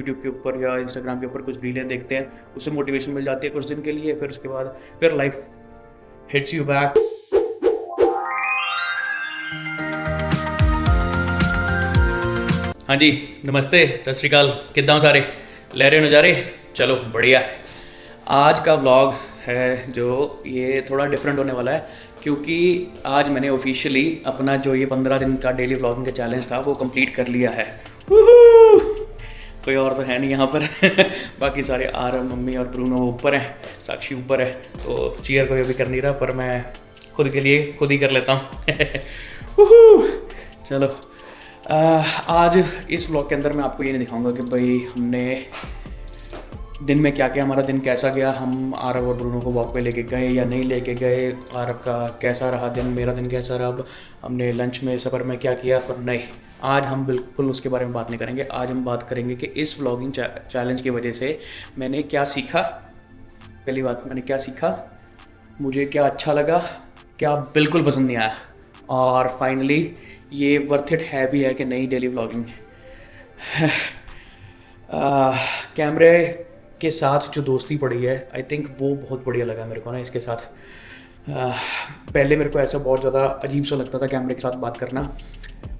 YouTube के ऊपर या इंस्टाग्राम के ऊपर कुछ रीलें देखते हैं, उससे मोटिवेशन मिल जाती है कुछ दिन के लिए, फिर उसके बाद फिर लाइफ हिट्स यू बैक। हाँ जी, नमस्ते, सत श्री अकाल, किद्दां हो सारे, ले रहे हो नज़ारे? चलो बढ़िया। आज का व्लॉग है जो ये थोड़ा डिफरेंट होने वाला है, क्योंकि आज मैंने ऑफिशियली अपना जो ये 15 दिन का डेली व्लॉगिंग का चैलेंज था वो कंप्लीट कर लिया है। कोई और तो है नहीं यहाँ पर बाकी सारे आरव, मम्मी और ब्रूनो ऊपर हैं, साक्षी ऊपर है, तो चीयर कोई अभी कर नहीं रहा, पर मैं खुद के लिए खुद ही कर लेता हूँ। चलो आज इस व्लॉग के अंदर मैं आपको ये नहीं दिखाऊंगा कि भाई हमने दिन में क्या किया, हमारा दिन कैसा गया, हम आरव और ब्रूनो को वॉक पे लेके गए या नहीं लेके गए, आरव का कैसा रहा दिन, मेरा दिन कैसा रहा, हमने लंच में सफ़र में क्या किया। पर नहीं, आज हम बिल्कुल उसके बारे में बात नहीं करेंगे। आज हम बात करेंगे कि इस व्लॉगिंग चैलेंज की वजह से मैंने क्या सीखा। पहली बात, मैंने क्या सीखा, मुझे क्या अच्छा लगा, क्या बिल्कुल पसंद नहीं आया, और फाइनली ये वर्थ इट है भी है कि नहीं डेली व्लॉगिंग। कैमरे के साथ जो दोस्ती पड़ी है, आई थिंक वो बहुत बढ़िया लगा मेरे को ना इसके साथ। पहले मेरे को ऐसा बहुत ज़्यादा अजीब सा लगता था कैमरे के साथ बात करना,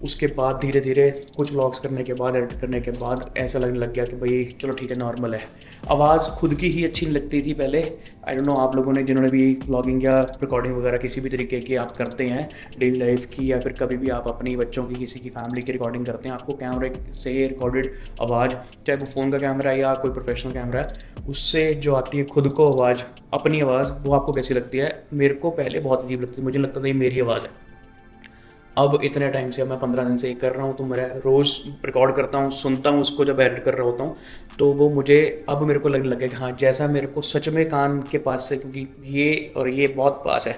उसके बाद धीरे धीरे कुछ व्लॉग्स करने के बाद, एडिट करने के बाद ऐसा लगने लग गया कि भाई चलो ठीक है, नॉर्मल है। आवाज़ खुद की ही अच्छी लगती थी पहले। आई डोंट नो आप लोगों ने, जिन्होंने भी व्लॉगिंग या रिकॉर्डिंग वगैरह किसी भी तरीके की आप करते हैं डेली लाइफ की, या फिर कभी भी आप अपनी बच्चों की, किसी की फैमिली की रिकॉर्डिंग करते हैं, आपको कैमरे से रिकॉर्डेड आवाज़, चाहे वो फ़ोन का कैमरा है या कोई प्रोफेशनल कैमरा है, उससे जो आती है खुद को आवाज़, अपनी आवाज़, वो आपको कैसी लगती है? मेरे को पहले बहुत अजीब लगती थी, मुझे लगता था ये मेरी आवाज़ है। अब इतने टाइम से, अब मैं 15 दिन से ये कर रहा हूँ, तो मैं रोज़ रिकॉर्ड करता हूँ, सुनता हूँ उसको जब एडिट कर रहा होता हूँ, तो वो मुझे, अब मेरे को लगने लगे कि हाँ, जैसा मेरे को सच में कान के पास से, क्योंकि ये और ये बहुत पास है,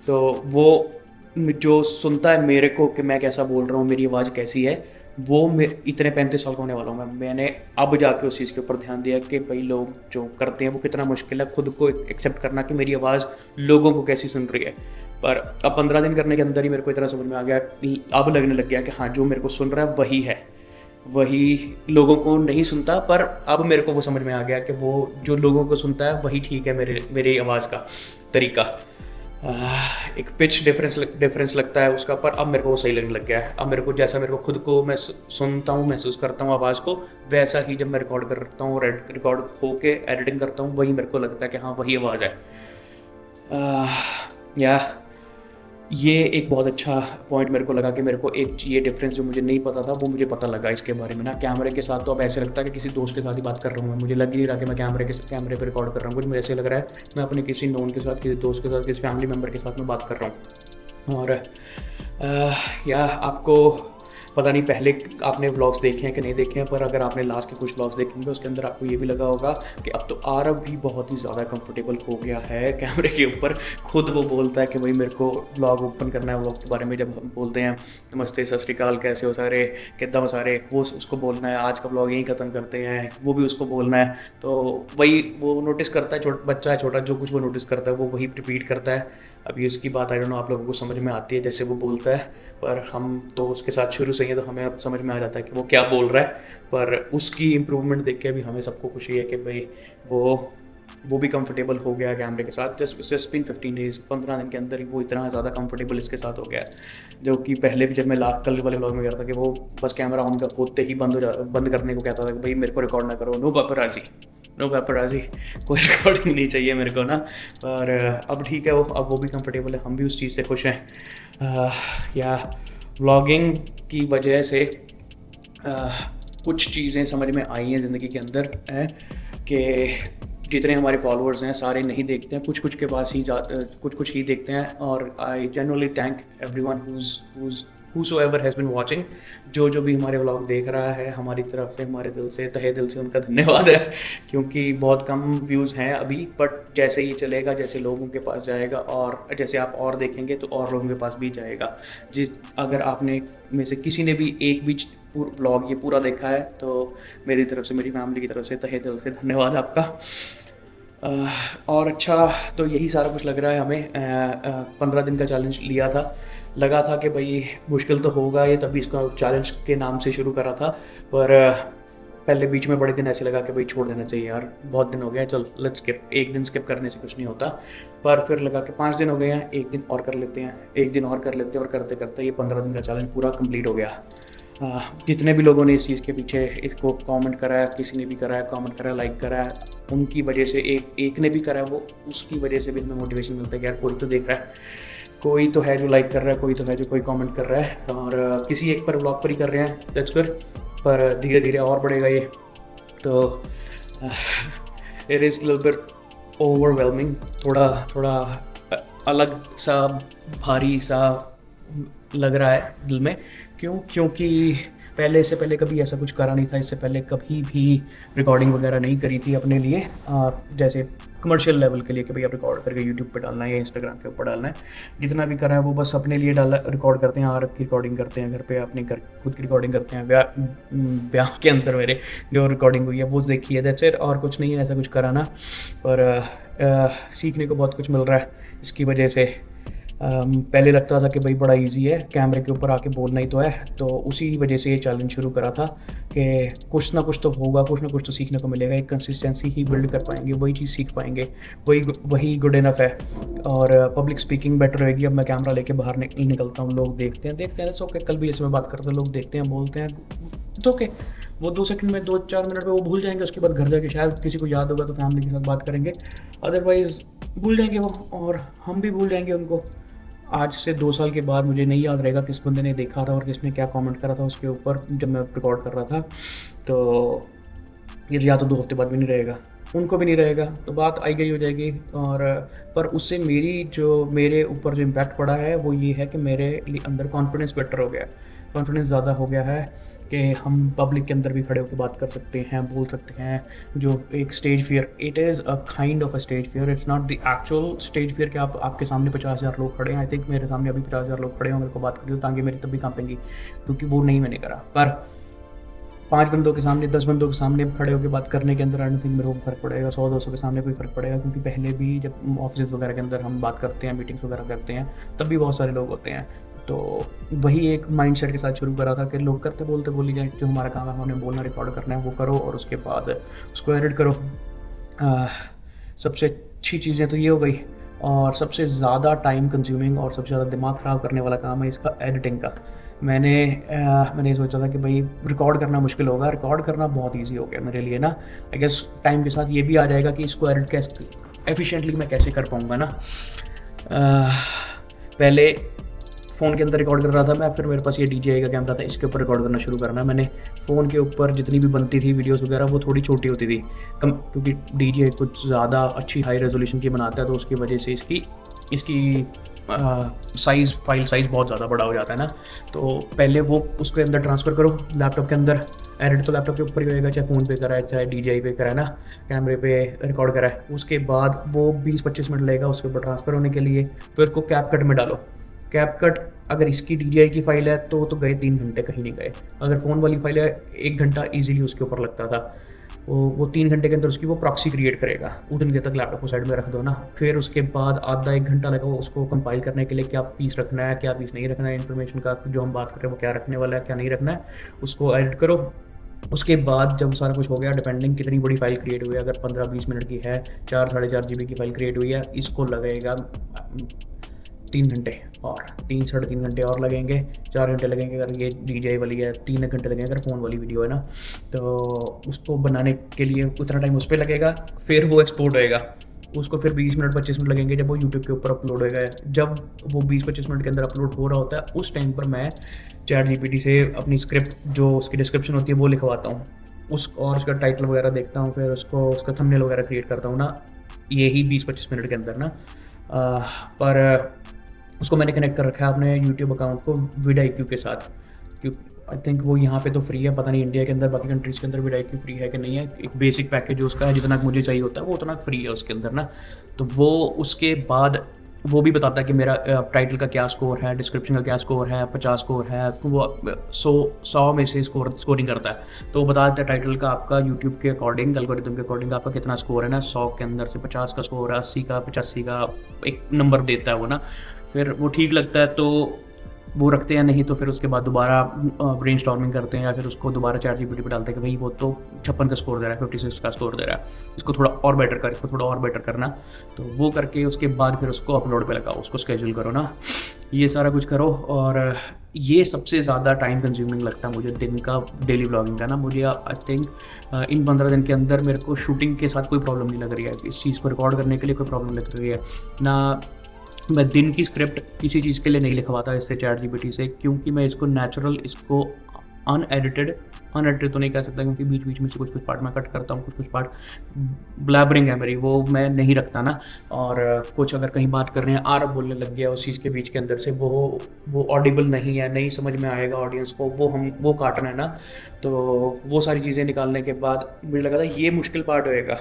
तो वो जो सुनता है मेरे को कि मैं कैसा बोल रहा हूँ, मेरी आवाज़ कैसी है, वो मैं इतने 35 साल का होने वाला हूँ मैंने अब जाके उस चीज़ के ऊपर ध्यान दिया कि भाई लोग जो करते हैं वो कितना मुश्किल है खुद को एक्सेप्ट करना कि मेरी आवाज़ लोगों को कैसी सुन रही है। पर अब 15 दिन करने के अंदर ही मेरे को इतना समझ में आ गया, अब लगने लग गया कि हाँ, जो मेरे को सुन रहा है वही है, वही लोगों को नहीं सुनता। पर अब मेरे को वो समझ में आ गया कि वो जो लोगों को सुनता है वही ठीक है, मेरी आवाज़ का तरीका। एक पिच डिफरेंस लगता है उसका, पर अब मेरे को वो सही लगने लग गया है। अब मेरे को, जैसा मेरे को खुद को मैं सुनता हूँ, महसूस करता हूँ आवाज़ को, वैसा ही जब मैं रिकॉर्ड करता हूँ, रिकॉर्ड होके एडिटिंग करता हूँ, वही मेरे को लगता है कि हाँ, वही आवाज़ है। या ये एक बहुत अच्छा पॉइंट मेरे को लगा कि मेरे को एक ये डिफरेंस जो मुझे नहीं पता था वो मुझे पता लगा इसके बारे में ना। कैमरे के साथ तो अब ऐसे लगता है कि किसी दोस्त के साथ ही बात कर रहा हूँ मैं, मुझे लग ही नहीं रहा कि मैं कैमरे पे रिकॉर्ड कर रहा हूँ, कुछ मुझे ऐसे लग रहा है मैं अपने किसी नोन के साथ, किसी दोस्त के साथ, किसी फैमिली मेम्बर के साथ में बात कर रहा हूँ। और या आपको पता नहीं पहले आपने व्लॉग्स देखे हैं कि नहीं देखे हैं, पर अगर आपने लास्ट के कुछ व्लॉग्स देखेंगे उसके अंदर आपको ये भी लगा होगा कि अब तो आरव भी बहुत ही ज़्यादा कंफर्टेबल हो गया है कैमरे के ऊपर। खुद वो बोलता है कि भाई मेरे को व्लॉग ओपन करना है, व्लॉग के बारे में जब हम बोलते हैं नमस्ते, सत श्री अकाल, कैसे हो सारे, किद्दां हो सारे, वो उसको बोलना है आज का व्लॉग यहीं ख़त्म करते हैं, वो भी उसको बोलना है। तो वही वो नोटिस करता है, बच्चा है छोटा, जो कुछ वो नोटिस करता है वो वही रिपीट करता है। अभी उसकी बात आई डोंट नो आप लोगों को समझ में आती है जैसे वो बोलता है, पर हम तो उसके साथ शुरू से ही हैं, तो हमें अब समझ में आ जाता है कि वो क्या बोल रहा है। पर उसकी इम्प्रूवमेंट देख के भी हमें सबको खुशी है कि भाई वो भी कंफर्टेबल हो गया कैमरे के साथ। जस्ट बिन 15 डेज़, 15 दिन के अंदर ही वो इतना ज़्यादा कंफर्टेबल इसके साथ हो गया, जो कि पहले भी जब मैं कल वाले व्लॉग में कह रहा था कि वो बस कैमरा ऑन होते ही बंद करने को कहता था कि भाई मेरे को रिकॉर्ड ना करो, नो पेपराजी, कोई रिकॉर्डिंग नहीं चाहिए मेरे को ना। पर अब ठीक है, अब वो भी कंफर्टेबल है, हम भी उस चीज़ से खुश हैं। या व्लॉगिंग की वजह से कुछ चीज़ें समझ में आई हैं ज़िंदगी के अंदर, है कि जितने हमारे फॉलोअर्स हैं सारे नहीं देखते हैं, कुछ के पास ही कुछ ही देखते हैं। और I genuinely thank everyone whosoever has been watching, जो भी हमारे व्लॉग देख रहा है, हमारी तरफ से, हमारे दिल से, तहे दिल से उनका धन्यवाद है, क्योंकि बहुत कम व्यूज़ हैं अभी, बट जैसे ही चलेगा, जैसे लोगों के पास जाएगा और जैसे आप और देखेंगे तो और लोगों के पास भी जाएगा। अगर आपने में से किसी ने भी एक भी व्लॉग ये पूरा देखा है तो मेरी तरफ से, मेरी फैमिली की तरफ से तहे दिल से धन्यवाद आपका। और अच्छा, तो यही सारा कुछ लग रहा है हमें। 15 दिन का चैलेंज लिया था, लगा था कि भाई मुश्किल तो होगा ये, तभी इसको चैलेंज के नाम से शुरू करा था, पर पहले बीच में बड़े दिन ऐसे लगा कि भाई छोड़ देना चाहिए यार, बहुत दिन हो गया, चल लेट्स स्किप, एक दिन स्किप करने से कुछ नहीं होता। पर फिर लगा कि 5 दिन हो गए हैं, एक दिन और कर लेते हैं, एक दिन और कर लेते हैं, और करते करते ये 15 दिन का चैलेंज पूरा कंप्लीट हो गया। जितने भी लोगों ने इस चीज़ के पीछे इसको कमेंट करा है, किसी ने भी करा है, कमेंट करा है, लाइक करा है, उनकी वजह से, एक ने भी करा है, वो उसकी वजह से भी हमें मोटिवेशन मिलता है कि यार कोई तो देख रहा है, कोई तो है जो लाइक कर रहा है, कोई तो है जो कोई कमेंट कर रहा है, और किसी एक पर ब्लॉग पर ही कर रहे हैं, दैट्स गुड। पर धीरे धीरे और बढ़ेगा ये, तो it is little bit overwhelming, थोड़ा थोड़ा अलग सा, भारी सा लग रहा है दिल में। क्यों? क्योंकि इससे पहले कभी ऐसा कुछ करा नहीं था, इससे पहले कभी भी रिकॉर्डिंग वगैरह नहीं करी थी अपने लिए, जैसे कमर्शियल लेवल के लिए कि भाई आप रिकॉर्ड करके यूट्यूब पे डालना है या इंस्टाग्राम के ऊपर डालना है। जितना भी करा है वो बस अपने लिए डाला, रिकॉर्ड करते हैं, आर की रिकॉर्डिंग करते हैं घर पे, अपने घर खुद की रिकॉर्डिंग करते हैं, ब्याह के अंदर मेरे जो रिकॉर्डिंग हुई है वो देखी है, दैट्स इट, और कुछ नहीं है ऐसा कुछ कराना। पर सीखने को बहुत कुछ मिल रहा है इसकी वजह से। पहले लगता था कि भाई बड़ा इजी है, कैमरे के ऊपर आके बोलना ही तो है, तो उसी वजह से ये चैलेंज शुरू करा था कि कुछ ना कुछ तो होगा, कुछ ना कुछ तो सीखने को मिलेगा, एक कंसिस्टेंसी ही बिल्ड कर पाएंगे, वही चीज़ सीख पाएंगे, वही गुड इनफ है। और पब्लिक स्पीकिंग बेटर रहेगी। अब मैं कैमरा लेके बाहर निकलता हूँ, लोग देखते हैं, ओके, कल भी जैसे मैं बात करता हूँ, लोग देखते हैं, बोलते हैं, इट्स ओके, वो 2 सेकंड में, 2-4 मिनट में वो भूल जाएंगे, उसके बाद घर जाके शायद किसी को याद होगा तो फैमिली के साथ बात करेंगे, अदरवाइज़ भूल जाएंगे वो, और हम भी भूल जाएंगे उनको। आज से 2 साल के बाद मुझे नहीं याद रहेगा किस बंदे ने देखा था और किसने क्या कमेंट करा था उसके ऊपर जब मैं रिकॉर्ड कर रहा था, तो ये या तो 2 हफ्ते बाद भी नहीं रहेगा, उनको भी नहीं रहेगा, तो बात आई गई हो जाएगी। और पर उससे मेरे ऊपर जो इम्पैक्ट पड़ा है वो ये है कि मेरे अंदर कॉन्फिडेंस बेटर हो गया, कॉन्फिडेंस ज़्यादा हो गया है कि हम पब्लिक के अंदर भी खड़े होकर बात कर सकते हैं, बोल सकते हैं। जो एक stage fear, it is a kind of a stage fear, it's not the actual stage fear कि आपके सामने 50,000 लोग खड़े हैं। आई थिंक मेरे सामने अभी 50,000 लोग खड़े हों, मेरे को बात करी हो, ताकि मेरी तब भी कांपेंगी, क्योंकि वो नहीं मैंने करा। पर 5 बंदों के सामने, 10 बंदों के सामने खड़े होकर बात करने के अंदर आई डोंट थिंक मेरे को फ़र्क पड़ेगा, 100-200 के सामने कोई फ़र्क पड़ेगा, क्योंकि पहले भी जब ऑफिस वगैरह के अंदर हम बात करते हैं, मीटिंग्स वगैरह करते हैं, तब भी बहुत सारे लोग होते हैं। तो वही एक माइंडसेट के साथ शुरू करा था कि लोग करते बोलते बोली जाए, जो हमारा काम है हमने बोलना, रिकॉर्ड करना है, वो करो और उसके बाद उसको एडिट करो। सबसे अच्छी चीज़ें तो ये हो गई, और सबसे ज़्यादा टाइम कंज्यूमिंग और सबसे ज़्यादा दिमाग ख़राब करने वाला काम है इसका एडिटिंग का। मैंने सोचा था कि भाई रिकॉर्ड करना मुश्किल होगा, रिकॉर्ड करना बहुत इजी हो गया मेरे लिए ना। आई गेस टाइम के साथ ये भी आ जाएगा कि इसको एडिट कैसे एफिशिएंटली मैं कैसे कर पाऊँगा ना। पहले फ़ोन के अंदर रिकॉर्ड कर रहा था मैं, फिर मेरे पास ये DJI का कैमरा था, इसके ऊपर रिकॉर्ड करना शुरू करना। मैंने फ़ोन के ऊपर जितनी भी बनती थी वीडियोस वगैरह वो थोड़ी छोटी होती थी, क्योंकि DJI कुछ ज़्यादा अच्छी हाई रेजोल्यूशन की बनाता है, तो उसकी वजह से इसकी फाइल साइज़ बहुत ज़्यादा बड़ा हो जाता है ना। तो पहले वो उसके अंदर ट्रांसफ़र करो लैपटॉप के अंदर, एडिट तो लैपटॉप के ऊपर ही होएगा, चाहे फ़ोन पे करा है, चाहे DJI पे करा है ना, कैमरे पे रिकॉर्ड करा है। उसके बाद वो 20-25 मिनट लगेगा उसके ऊपर ट्रांसफ़र होने के लिए, फिर उसको कैपकट में डालो। कैपकट अगर इसकी DJI की फ़ाइल है तो गए 3 घंटे, कहीं नहीं गए। अगर फ़ोन वाली फ़ाइल है 1 घंटा ईज़िली उसके ऊपर लगता था। वो 3 घंटे के अंदर उसकी वो प्रॉक्सी क्रिएट करेगा। उतनी देर तक लैपटॉप को साइड में रख दो ना, फिर उसके बाद आधा 1 घंटा लगा उसको कंपाइल करने के लिए, क्या पीस रखना है, क्या पीस नहीं रखना है, इन्फॉर्मेशन का जो हम बात कर रहे हैं वो क्या रखने वाला है, क्या नहीं रखना है, उसको एडिट करो। उसके बाद जब सारा कुछ हो गया, डिपेंडिंग कितनी बड़ी फ़ाइल क्रिएट हुई है, अगर 15-20 मिनट की है, 4-4.5 GB की फ़ाइल क्रिएट हुई है, इसको लगेगा 3 घंटे, और 3-3.5 घंटे और लगेंगे, 4 घंटे लगेंगे अगर ये DJI वाली है, 3 घंटे लगेंगे अगर फ़ोन वाली वीडियो है ना। तो उसको बनाने के लिए उतना टाइम उस पर लगेगा, फिर वो एक्सपोर्ट होएगा, उसको फिर 20 मिनट 25 मिनट लगेंगे जब वो यूट्यूब के ऊपर अपलोड होएगा। जब वो 20-25 मिनट के अंदर अपलोड हो रहा होता है, उस टाइम पर मैं ChatGPT से अपनी स्क्रिप्ट, जो उसकी डिस्क्रिप्शन होती है वो लिखवाता हूँ, और उसका टाइटल वगैरह देखता हूँ, फिर उसका थंबनेल वगैरह क्रिएट करता हूँ ना, यही 20-25 मिनट के अंदर ना। पर उसको मैंने कनेक्ट कर रखा है अपने यूट्यूब अकाउंट को vidIQ के साथ, क्योंकि आई थिंक वो यहाँ पे तो फ्री है, पता नहीं इंडिया के अंदर बाकी कंट्रीज़ के अंदर vidIQ फ्री है कि नहीं है। एक बेसिक पैकेज जो उसका है, जितना मुझे चाहिए होता है वो उतना फ्री है उसके अंदर ना। तो वो उसके बाद वो भी बताता है कि मेरा टाइटल का क्या स्कोर है, डिस्क्रिप्शन का क्या स्कोर है, 50 स्कोर है, तो वो 100 में से स्कोरिंग करता है। तो वो बता देता है टाइटल का आपका यूट्यूब के अकॉर्डिंग, एल्गोरिथम के अकॉर्डिंग आपका कितना स्कोर है ना, 100 के अंदर से 50 का स्कोर है, 80 का, 85 का, एक नंबर देता है वो ना। फिर वो ठीक लगता है तो वो रखते हैं, नहीं तो फिर उसके बाद दोबारा ब्रेनस्टॉर्मिंग करते हैं या फिर उसको दोबारा ChatGPT पे डालते हैं कि भाई वो तो 56 का स्कोर दे रहा है, 56 का स्कोर दे रहा है, इसको थोड़ा और बेटर कर, इसको थोड़ा और बेटर करना। तो वो करके उसके बाद फिर उसको अपलोड पे लगाओ, उसको स्केड्यूल करो ना, ये सारा कुछ करो। और ये सबसे ज़्यादा टाइम कंज्यूमिंग लगता है मुझे दिन का, डेली व्लॉगिंग का ना। मुझे आई थिंक इन 15 दिन के अंदर मेरे को शूटिंग के साथ कोई प्रॉब्लम नहीं लग रही है, इस चीज़ को रिकॉर्ड करने के लिए कोई प्रॉब्लम लग रही है ना। मैं दिन की स्क्रिप्ट किसी चीज़ के लिए नहीं लिखवाता इससे, ChatGPT से, क्योंकि मैं इसको नेचुरल, इसको अनएडिटेड तो नहीं कह सकता, क्योंकि बीच बीच में से कुछ कुछ पार्ट मैं कट करता हूँ, कुछ कुछ पार्ट ब्लैबरिंग है मेरी, वो मैं नहीं रखता ना। और कुछ अगर कहीं बात कर रहे हैं आर बोलने लग गया उस चीज़ के बीच के अंदर से, वो ऑडिबल नहीं है, नहीं समझ में आएगा ऑडियंस को, वो काटना है ना। तो वो सारी चीज़ें निकालने के बाद मुझे लगा था ये मुश्किल पार्ट होएगा,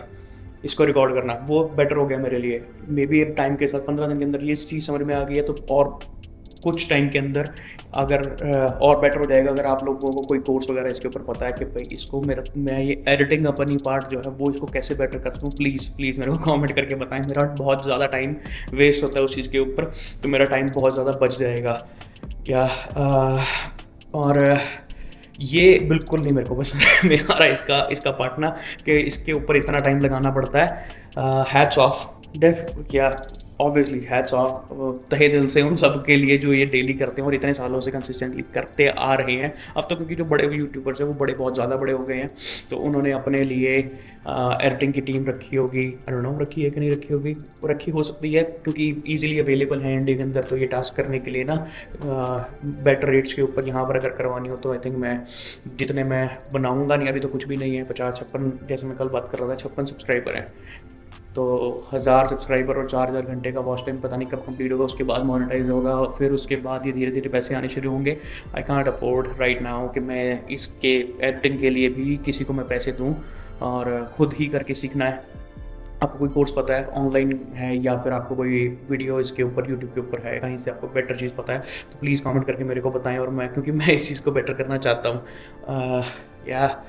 इसको रिकॉर्ड करना, वो बेटर हो गया मेरे लिए। मे बी अब टाइम के साथ 15 दिन के अंदर ये चीज़ समझ में आ गई है, तो और कुछ टाइम के अंदर अगर और बेटर हो जाएगा। अगर आप लोगों को कोई कोर्स वगैरह इसके ऊपर पता है कि भाई इसको मैं ये एडिटिंग अपनी पार्ट जो है वो इसको कैसे बेटर कर सकूँ, प्लीज़ मेरे को कमेंट करके बताएं। मेरा बहुत ज़्यादा टाइम वेस्ट होता है उस चीज़ के ऊपर, तो मेरा टाइम बहुत ज़्यादा बच जाएगा क्या। और ये बिल्कुल नहीं मेरे को पसंद है मेरा इसका पार्ट ना, कि इसके ऊपर इतना टाइम लगाना पड़ता है। हैट्स ऑफ डेफ क्या, ऑब्वियसली हैट्स ऑफ तहे दिल से उन सब के लिए जो ये डेली करते हैं और इतने सालों से कंसिस्टेंटली करते आ रहे हैं। अब तो क्योंकि जो बड़े यूट्यूबर्स हैं वो बहुत ज़्यादा बड़े हो गए हैं, तो उन्होंने अपने लिए एडिटिंग की टीम रखी होगी, आई डोंट नो रखी है कि नहीं रखी होगी, वो रखी हो सकती है क्योंकि ईजिली अवेलेबल है इंडिया के अंदर। तो ये टास्क करने के लिए ना बेटर रेट्स के ऊपर यहाँ पर अगर करवानी हो तो आई थिंक मैं जितने मैं बनाऊँगा नहीं, अभी तो कुछ भी नहीं है, 50-56, जैसे मैं कल बात कर रहा था 56 सब्सक्राइबर हैं, तो 1000 सब्सक्राइबर और 4000 घंटे का वॉच टाइम पता नहीं कब कंप्लीट होगा, उसके बाद मोनेटाइज होगा, फिर उसके बाद ये धीरे धीरे पैसे आने शुरू होंगे। I can't afford right now कि मैं इसके एडिटिंग के लिए भी किसी को मैं पैसे दूँ, और खुद ही करके सीखना है। आपको कोई कोर्स पता है ऑनलाइन है, या फिर आपको कोई वीडियो इसके ऊपर यूट्यूब के ऊपर है, कहीं से आपको बेटर चीज़ पता है, तो प्लीज़ कमेंट करके मेरे को बताएं। और मैं, क्योंकि मैं इस चीज़ को बेटर करना चाहता हूँ, या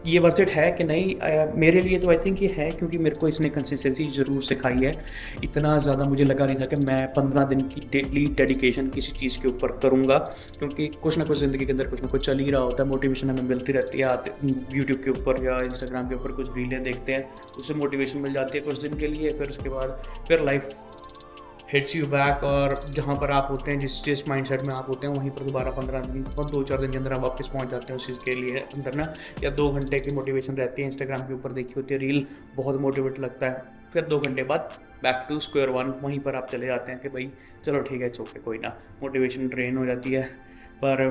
ये वर्थ इट है कि नहीं, मेरे लिए तो आई थिंक ये है, क्योंकि मेरे को इसने कंसिस्टेंसी ज़रूर सिखाई है। इतना ज़्यादा मुझे लगा नहीं था कि मैं 15 दिन की डेली डेडिकेशन किसी चीज़ के ऊपर करूँगा, क्योंकि कुछ ना कुछ ज़िंदगी के अंदर कुछ ना कुछ चल ही रहा होता है, मोटिवेशन हमें मिलती रहती है। आते यूट्यूब के ऊपर या इंस्टाग्राम के ऊपर कुछ रीलें देखते हैं, उससे मोटिवेशन मिल जाती है कुछ दिन के लिए, फिर उसके बाद फिर लाइफ हिट्स यू बैक, और जहाँ पर आप होते हैं, जिस माइंडसेट में आप होते हैं, वहीं पर दोबारा 15 दिन और 2-4 दिन के अंदर आप वापस पहुँच जाते हैं उस चीज़ के लिए अंदर ना। या 2 घंटे की मोटिवेशन रहती है, इंस्टाग्राम के ऊपर देखी होती है रील, बहुत मोटिवेट लगता है, फिर 2 घंटे बाद बैक टू स्क्वायर वन, वहीं पर आप चले जाते हैं कि भाई चलो ठीक है, ओके कोई ना, मोटिवेशन ड्रेन हो जाती है। पर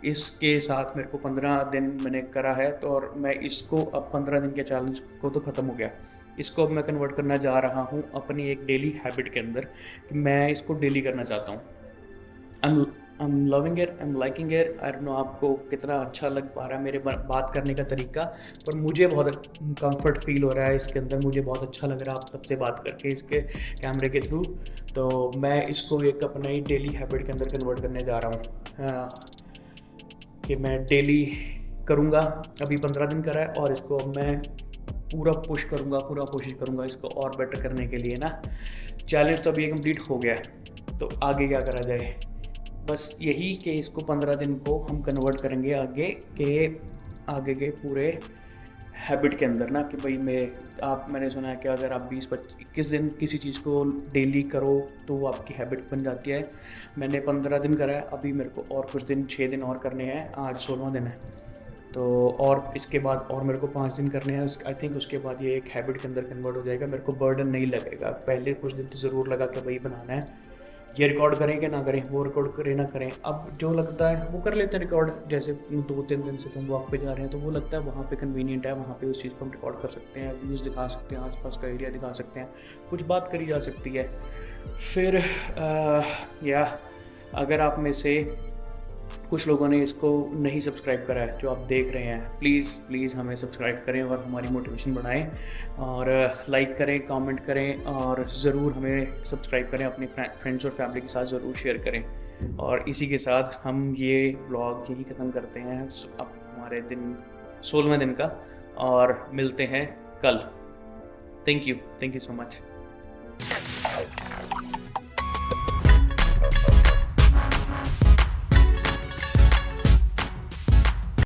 इसके साथ मेरे को 15 दिन मैंने करा है, तो और मैं इसको अब 15 दिन के चैलेंज को तो ख़त्म हो गया, इसको अब मैं कन्वर्ट करना जा रहा हूँ अपनी एक डेली हैबिट के अंदर, कि मैं इसको डेली करना चाहता हूँ। I am loving it, I am liking it. I don't know आपको कितना अच्छा लग पा रहा है मेरे बात करने का तरीका, पर मुझे बहुत कंफर्ट फील हो रहा है इसके अंदर, मुझे बहुत अच्छा लग रहा है आप सबसे बात करके इसके कैमरे के थ्रू। तो मैं इसको एक अपना ही डेली हैबिट के अंदर कन्वर्ट करने जा रहा हूँ, कि मैं डेली करूँगा। अभी 15 दिन करा है, और इसको अब मैं पूरा पुश करूँगा, पूरा कोशिश करूँगा इसको और बेटर करने के लिए ना। चैलेंज तो अभी ये कंप्लीट हो गया है, तो आगे क्या करा जाए, बस यही कि इसको 15 दिन को हम कन्वर्ट करेंगे आगे के पूरे हैबिट के अंदर ना, कि भाई मैंने सुना है कि अगर आप 20-21 दिन किसी चीज़ को डेली करो तो वो आपकी हैबिट बन जाती है। मैंने 15 दिन करा है, अभी मेरे को और कुछ दिन 6 दिन और करने हैं, आज 16वां दिन है, तो और इसके बाद और मेरे को 5 दिन करने हैं। आई थिंक उसके बाद ये एक हैबिट के अंदर कन्वर्ट हो जाएगा, मेरे को बर्डन नहीं लगेगा। पहले कुछ दिन तो ज़रूर लगा कि भाई बनाना है, ये रिकॉर्ड करें कि ना करें, वो रिकॉर्ड करें ना करें, अब जो लगता है वो कर लेते हैं रिकॉर्ड। जैसे 2-3 दिन से तुम वॉक पे जा रहे हैं, तो वो लगता है वहाँ पे कन्वीनियंट है, वहाँ पे उस चीज़ को हम रिकॉर्ड कर सकते हैं, व्यूज़ दिखा सकते हैं, आसपास का एरिया दिखा सकते हैं, कुछ बात करी जा सकती है। फिर या अगर आप में से कुछ लोगों ने इसको नहीं सब्सक्राइब करा है, जो आप देख रहे हैं, प्लीज़ हमें सब्सक्राइब करें और हमारी मोटिवेशन बढ़ाएं, और लाइक करें, कमेंट करें, और ज़रूर हमें सब्सक्राइब करें, अपने फ्रेंड्स और फैमिली के साथ ज़रूर शेयर करें। और इसी के साथ हम ये व्लॉग यही ख़त्म करते हैं, अब हमारे दिन 16वें दिन का, और मिलते हैं कल। Thank you so much.